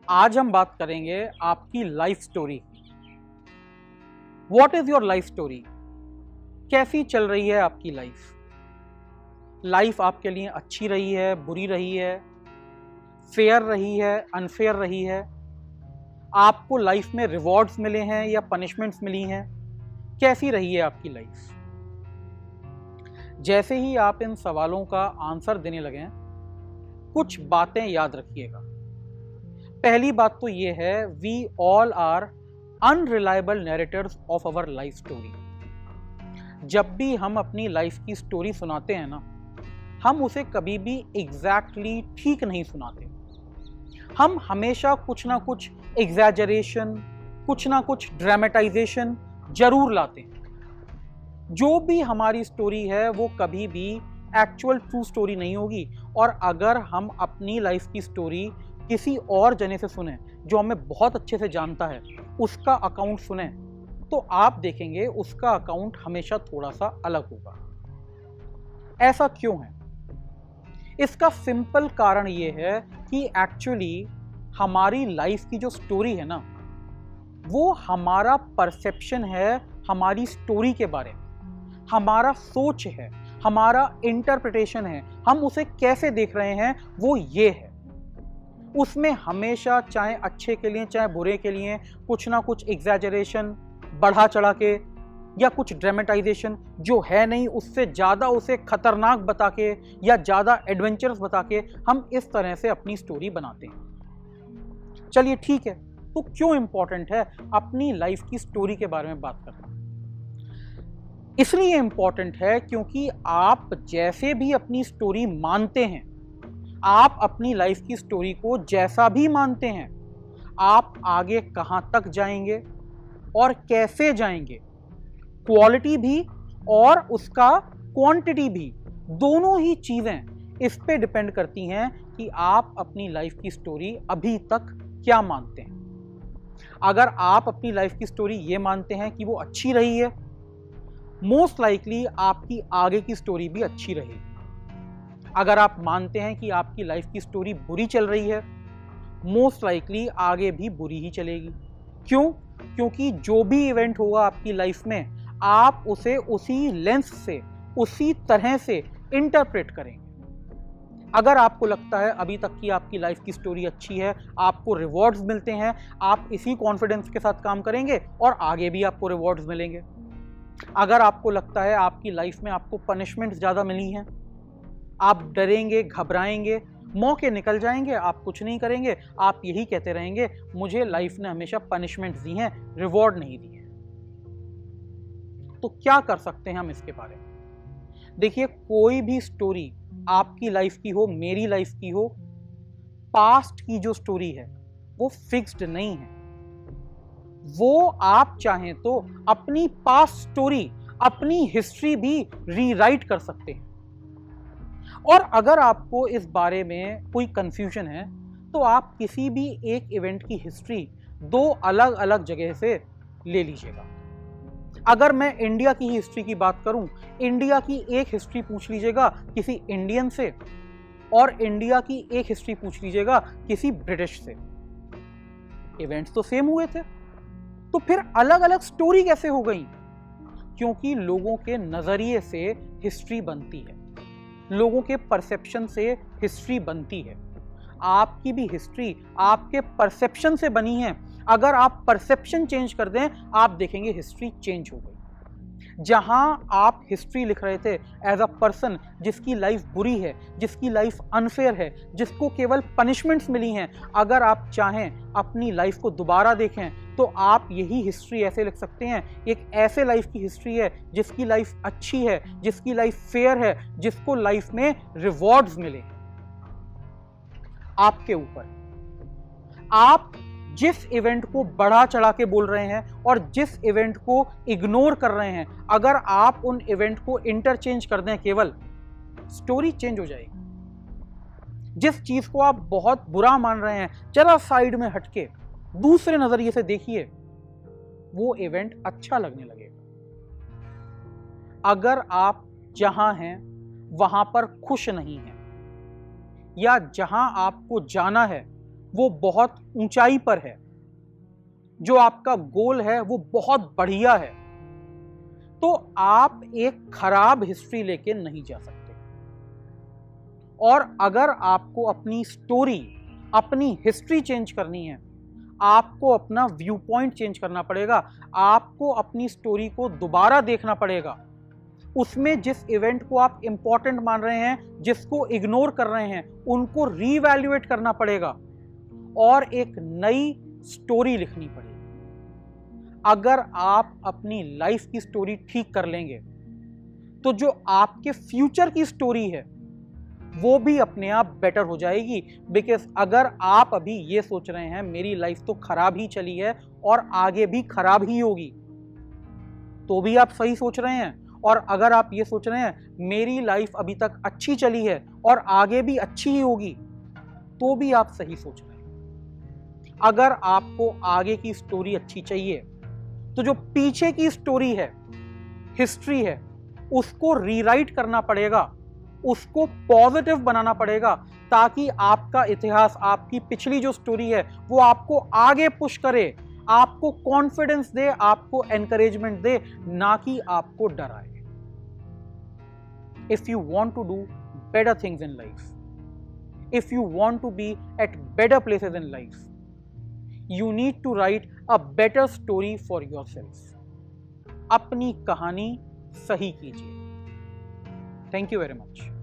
आज हम बात करेंगे आपकी लाइफ स्टोरी की। What is your life story? कैसी चल रही है आपकी लाइफ? लाइफ आपके लिए अच्छी रही है, बुरी रही है, फेयर रही है, अनफेयर रही है? आपको लाइफ में रिवॉर्ड्स मिले हैं या पनिशमेंट्स मिली हैं? कैसी रही है आपकी लाइफ? जैसे ही आप इन सवालों का आंसर देने लगें, कुछ बातें याद रखिएगा। पहली बात तो ये है, we all are unreliable narrators of our life story. जब भी हम अपनी लाइफ की स्टोरी सुनाते हैं ना, हम उसे कभी भी एग्जैक्टली ठीक नहीं सुनाते। हम हमेशा कुछ ना कुछ एग्जैजरेशन, कुछ ना कुछ ड्रामेटाइजेशन जरूर लाते हैं। जो भी हमारी स्टोरी है वो कभी भी एक्चुअल ट्रू स्टोरी नहीं होगी। और अगर हम अपनी लाइफ की स्टोरी किसी और जने से सुने जो हमें बहुत अच्छे से जानता है, उसका अकाउंट सुने, तो आप देखेंगे उसका अकाउंट हमेशा थोड़ा सा अलग होगा। ऐसा क्यों है? इसका सिंपल कारण यह है कि एक्चुअली हमारी लाइफ की जो स्टोरी है ना, वो हमारा परसेप्शन है हमारी स्टोरी के बारे में, हमारा सोच है, हमारा इंटरप्रिटेशन है, हम उसे कैसे देख रहे हैं वो ये है। उसमें हमेशा चाहे अच्छे के लिए चाहे बुरे के लिए कुछ ना कुछ एग्जैजरेशन, बढ़ा चढ़ा के, या कुछ ड्रामेटाइजेशन जो है नहीं उससे ज़्यादा उसे खतरनाक बता के या ज़्यादा एडवेंचरस बता के हम इस तरह से अपनी स्टोरी बनाते हैं। चलिए ठीक है, तो क्यों इंपॉर्टेंट है अपनी लाइफ की स्टोरी के बारे में बात करना? इसलिए इंपॉर्टेंट है क्योंकि आप जैसे भी अपनी स्टोरी मानते हैं, आप अपनी लाइफ की स्टोरी को जैसा भी मानते हैं, आप आगे कहां तक जाएंगे और कैसे जाएंगे, क्वालिटी भी और उसका क्वांटिटी भी, दोनों ही चीजें इस पे डिपेंड करती हैं कि आप अपनी लाइफ की स्टोरी अभी तक क्या मानते हैं। अगर आप अपनी लाइफ की स्टोरी ये मानते हैं कि वो अच्छी रही है, मोस्ट लाइकली आपकी आगे की स्टोरी भी अच्छी रहेगी। अगर आप मानते हैं कि आपकी लाइफ की स्टोरी बुरी चल रही है, मोस्ट लाइकली आगे भी बुरी ही चलेगी। क्यों? क्योंकि जो भी इवेंट होगा आपकी लाइफ में, आप उसे उसी लेंस से, उसी तरह से इंटरप्रेट करेंगे। अगर आपको लगता है अभी तक की आपकी लाइफ की स्टोरी अच्छी है, आपको रिवॉर्ड्स मिलते हैं, आप इसी कॉन्फिडेंस के साथ काम करेंगे और आगे भी आपको रिवॉर्ड्स मिलेंगे। अगर आपको लगता है आपकी लाइफ में आपको पनिशमेंट्स ज़्यादा मिली हैं, आप डरेंगे, घबराएंगे, मौके निकल जाएंगे, आप कुछ नहीं करेंगे, आप यही कहते रहेंगे मुझे लाइफ ने हमेशा पनिशमेंट दी हैं, रिवॉर्ड नहीं दी है, तो क्या कर सकते हैं हम इसके बारे में? देखिए, कोई भी स्टोरी आपकी लाइफ की हो, मेरी लाइफ की हो, पास्ट की जो स्टोरी है वो फिक्स्ड नहीं है। वो आप चाहें तो अपनी पास्ट स्टोरी, अपनी हिस्ट्री भी रीराइट कर सकते हैं। और अगर आपको इस बारे में कोई कंफ्यूजन है, तो आप किसी भी एक इवेंट की हिस्ट्री दो अलग अलग जगह से ले लीजिएगा। अगर मैं इंडिया की हिस्ट्री की बात करूं, इंडिया की एक हिस्ट्री पूछ लीजिएगा किसी इंडियन से, और इंडिया की एक हिस्ट्री पूछ लीजिएगा किसी ब्रिटिश से। इवेंट्स तो सेम हुए थे, तो फिर अलग अलग स्टोरी कैसे हो गई? क्योंकि लोगों के नजरिए से हिस्ट्री बनती है, लोगों के परसेप्शन से हिस्ट्री बनती है। आपकी भी हिस्ट्री आपके परसेप्शन से बनी है। अगर आप परसेप्शन चेंज कर दें, आप देखेंगे हिस्ट्री चेंज हो गई। जहां आप हिस्ट्री लिख रहे थे एज अ पर्सन जिसकी लाइफ बुरी है, जिसकी लाइफ अनफेयर है, जिसको केवल पनिशमेंट्स मिली हैं, अगर आप चाहें अपनी लाइफ को दोबारा देखें, तो आप यही हिस्ट्री ऐसे लिख सकते हैं, एक ऐसे लाइफ की हिस्ट्री है जिसकी लाइफ अच्छी है, जिसकी लाइफ फेयर है, जिसको लाइफ में रिवॉर्ड्स मिले। आपके ऊपर आप जिस इवेंट को बढ़ा चढ़ा के बोल रहे हैं और जिस इवेंट को इग्नोर कर रहे हैं, अगर आप उन इवेंट को इंटरचेंज कर दें, केवल स्टोरी चेंज हो जाएगी। जिस चीज को आप बहुत बुरा मान रहे हैं, जरा साइड में हटके दूसरे नजरिए से देखिए, वो इवेंट अच्छा लगने लगेगा। अगर आप जहां हैं वहां पर खुश नहीं हैं, या जहां आपको जाना है वो बहुत ऊंचाई पर है, जो आपका गोल है वो बहुत बढ़िया है, तो आप एक खराब हिस्ट्री लेके नहीं जा सकते। और अगर आपको अपनी स्टोरी, अपनी हिस्ट्री चेंज करनी है, आपको अपना व्यू पॉइंट चेंज करना पड़ेगा। आपको अपनी स्टोरी को दोबारा देखना पड़ेगा। उसमें जिस इवेंट को आप इंपॉर्टेंट मान रहे हैं, जिसको इग्नोर कर रहे हैं, उनको रीवैल्यूएट करना पड़ेगा और एक नई स्टोरी लिखनी पड़ेगी। अगर आप अपनी लाइफ की स्टोरी ठीक कर लेंगे तो जो आपके फ्यूचर की स्टोरी है वो भी अपने आप बेटर हो जाएगी। बिकॉज अगर आप अभी ये सोच रहे हैं मेरी लाइफ तो खराब ही चली है और आगे भी खराब ही होगी, तो भी आप सही सोच रहे हैं। और अगर आप ये सोच रहे हैं मेरी लाइफ अभी तक अच्छी चली है और आगे भी अच्छी ही होगी, तो भी आप सही सोच रहे हैं। अगर आपको आगे की स्टोरी अच्छी चाहिए तो जो पीछे की स्टोरी है, हिस्ट्री है, उसको रीराइट करना पड़ेगा, उसको पॉजिटिव बनाना पड़ेगा, ताकि आपका इतिहास, आपकी पिछली जो स्टोरी है वो आपको आगे पुश करे, आपको कॉन्फिडेंस दे, आपको एनकरेजमेंट दे, ना कि आपको डराए। If you want to do better things in life, if you want to be at better places in life, you need to write a better story for yourself. अपनी कहानी सही कीजिए। Thank you very much.